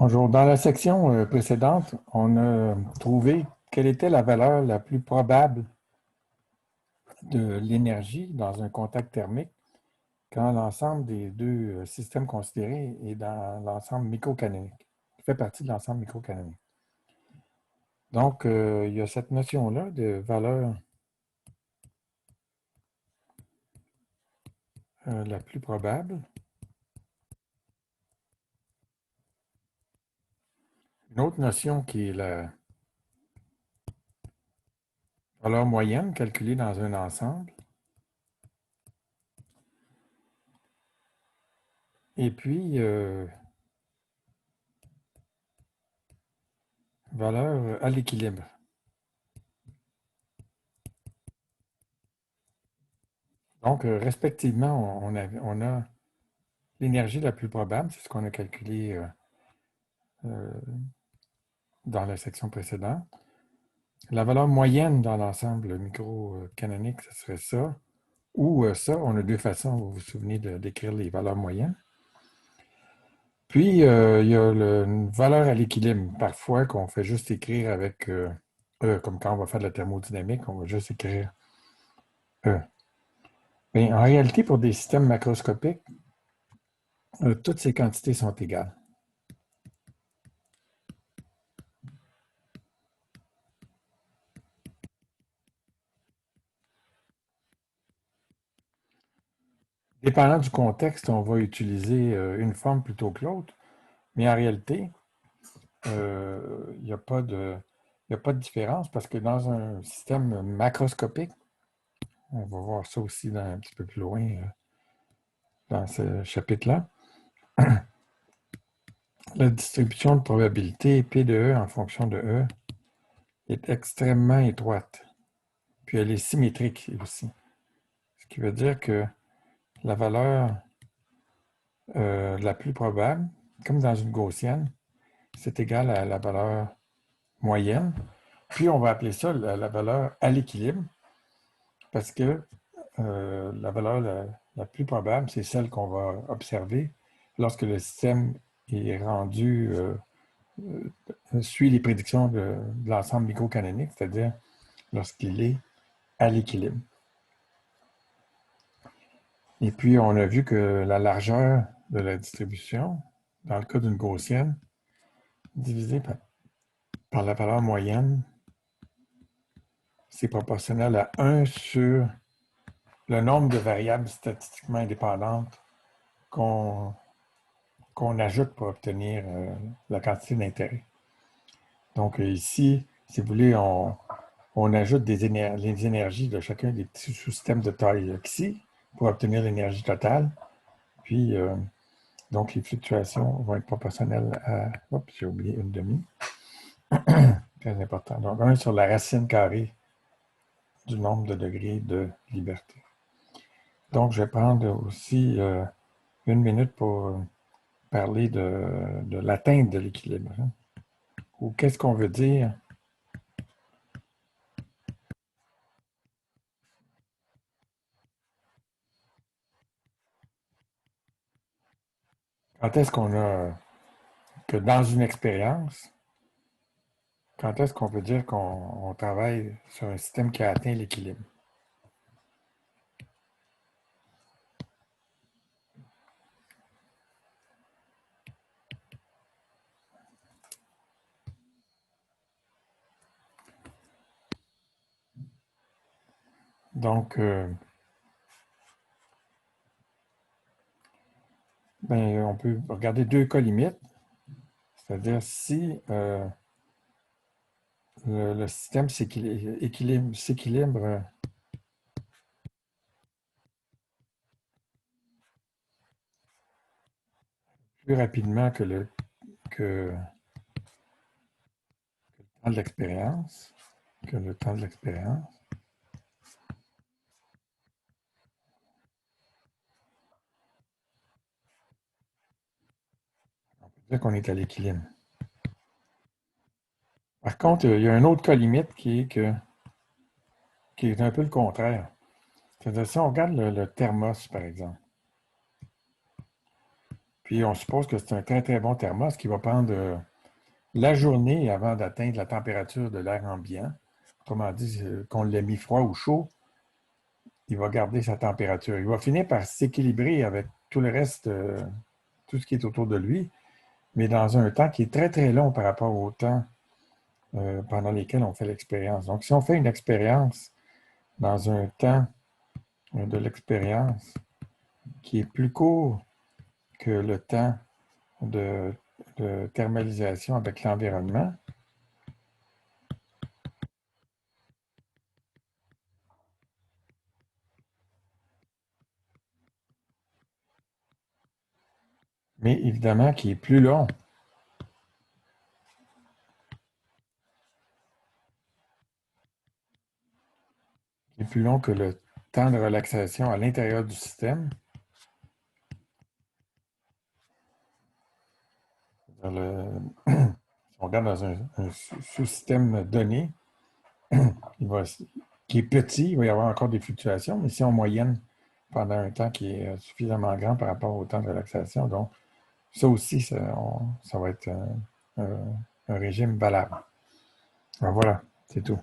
Bonjour. Dans la section précédente, on a trouvé quelle était la valeur la plus probable de l'énergie dans un contact thermique quand l'ensemble des deux systèmes considérés est dans l'ensemble microcanonique, qui fait partie de l'ensemble microcanonique. Donc, il y a cette notion-là de valeur la plus probable. Une autre notion qui est la valeur moyenne calculée dans un ensemble. Et puis, valeur à l'équilibre. Donc, respectivement, on a l'énergie la plus probable, c'est ce qu'on a calculé euh, dans la section précédente. La valeur moyenne dans l'ensemble micro-canonique, ce serait ça. Ou ça, on a deux façons, vous vous souvenez, d'écrire les valeurs moyennes. Puis, il y a une valeur à l'équilibre, parfois, qu'on fait juste écrire avec comme quand on va faire de la thermodynamique, on va juste écrire E. Mais en réalité, pour des systèmes macroscopiques, toutes ces quantités sont égales. Dépendant du contexte, on va utiliser une forme plutôt que l'autre, mais en réalité, il n'y a pas de différence parce que dans un système macroscopique, on va voir ça aussi un petit peu plus loin dans ce chapitre-là, la distribution de probabilité P de E en fonction de E est extrêmement étroite. Puis elle est symétrique aussi. Ce qui veut dire que la valeur la plus probable, comme dans une gaussienne, c'est égal à la valeur moyenne. Puis on va appeler ça la valeur à l'équilibre parce que la valeur la plus probable, c'est celle qu'on va observer lorsque le système est rendu, suit les prédictions de l'ensemble microcanonique, c'est-à-dire lorsqu'il est à l'équilibre. Et puis, on a vu que la largeur de la distribution, dans le cas d'une gaussienne, divisée par la valeur moyenne, c'est proportionnel à 1 sur le nombre de variables statistiquement indépendantes qu'on ajoute pour obtenir la quantité d'intérêt. Donc ici, si vous voulez, on ajoute les énergies de chacun des petits sous-systèmes de taille xi pour obtenir l'énergie totale. Puis, donc, les fluctuations vont être proportionnelles à... Oups, j'ai oublié une demi. Très important. Donc, 1 sur la racine carrée du nombre de degrés de liberté. Donc, je vais prendre aussi une minute pour parler de l'atteinte de l'équilibre. Hein. Ou qu'est-ce qu'on veut dire quand est-ce qu'on a que dans une expérience, quand est-ce qu'on peut dire qu'on travaille sur un système qui a atteint l'équilibre? Donc, ben, on peut regarder deux cas limites, c'est-à-dire si le système s'équilibre plus rapidement que le temps de l'expérience, que le temps de l'expérience. On peut dire qu'on est à l'équilibre. Par contre, il y a un autre cas limite qui est un peu le contraire. C'est-à-dire, si on regarde le thermos, par exemple, Puis on suppose que c'est un très, très bon thermos qui va prendre la journée avant d'atteindre la température de l'air ambiant. Autrement dit, qu'on l'ait mis froid ou chaud, il va garder sa température. Il va finir par s'équilibrer avec tout le reste, tout ce qui est autour de lui, mais dans un temps qui est très, très long par rapport au temps pendant lesquels on fait l'expérience. Donc, si on fait une expérience dans un temps de l'expérience qui est plus court que le temps de, de thermalisation avec l'environnement, mais évidemment qui est plus long, qui est plus long que le temps de relaxation à l'intérieur du système. Si on regarde dans un sous-système donné, il va, qui est petit, il va y avoir encore des fluctuations, mais si on moyenne pendant un temps qui est suffisamment grand par rapport au temps de relaxation, donc ça aussi, ça va être un régime valable. Alors voilà, c'est tout.